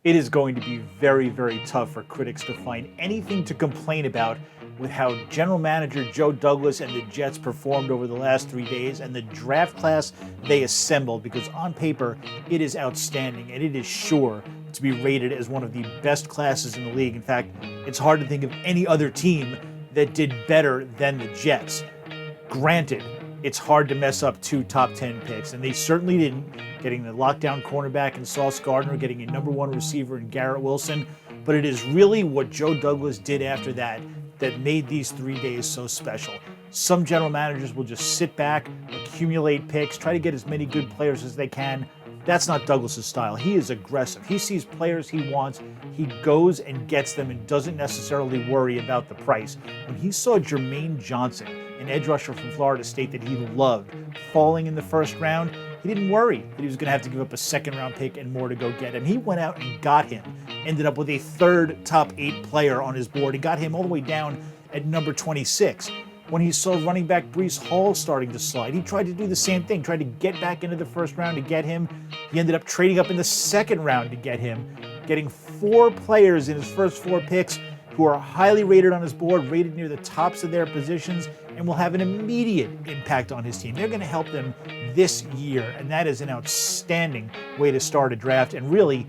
It is going to be very, very tough for critics to find anything to complain about with how General Manager Joe Douglas and the Jets performed over the last 3 days and the draft class they assembled, because on paper it is outstanding and it is sure to be rated as one of the best classes in the league. In fact, it's hard to think of any other team that did better than the Jets. Granted, it's hard to mess up 2 top 10 picks, and they certainly didn't, getting the lockdown cornerback in Sauce Gardner, getting a number 1 receiver in Garrett Wilson, but it is really what Joe Douglas did after that that made these 3 days so special. Some general managers will just sit back, accumulate picks, try to get as many good players as they can. That's not Douglas's style. He is aggressive. He sees players he wants, he goes and gets them and doesn't necessarily worry about the price. When he saw Jermaine Johnson, an edge rusher from Florida State that he loved, falling in the first round, he didn't worry that he was going to have to give up a second-round pick and more to go get him. He went out and got him. Ended up with a third top 8 player on his board. He got him all the way down at number 26. When he saw running back Breece Hall starting to slide, he tried to do the same thing, tried to get back into the first round to get him. He ended up trading up in the second round to get him, getting 4 players in his first 4 picks who are highly rated on his board, rated near the tops of their positions, and will have an immediate impact on his team. They're going to help them this year, and that is an outstanding way to start a draft. And really,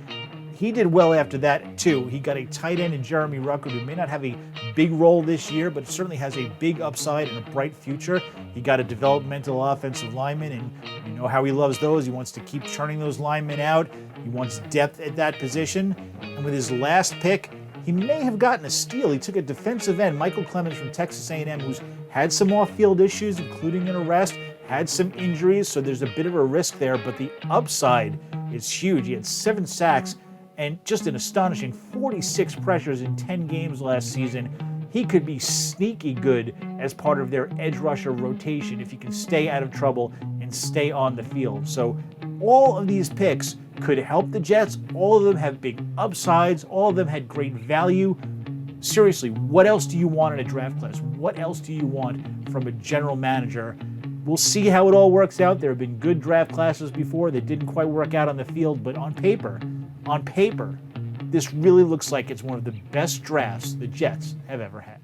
he did well after that, too. He got a tight end in Jeremy Ruckert, who may not have a big role this year, but certainly has a big upside and a bright future. He got a developmental offensive lineman, and you know how he loves those. He wants to keep churning those linemen out. He wants depth at that position. And with his last pick, he may have gotten a steal. He took a defensive end, Michael Clemens from Texas A&M, who's had some off-field issues, including an arrest, had some injuries, so there's a bit of a risk there, but the upside is huge. He had 7 sacks and just an astonishing 46 pressures in 10 games last season. He could be sneaky good as part of their edge rusher rotation if he can stay out of trouble and stay on the field. So all of these picks could help the Jets. All of them have big upsides. All of them had great value. Seriously, what else do you want in a draft class? What else do you want from a general manager? We'll see how it all works out. There have been good draft classes before that didn't quite work out on the field, but on paper, this really looks like it's one of the best drafts the Jets have ever had.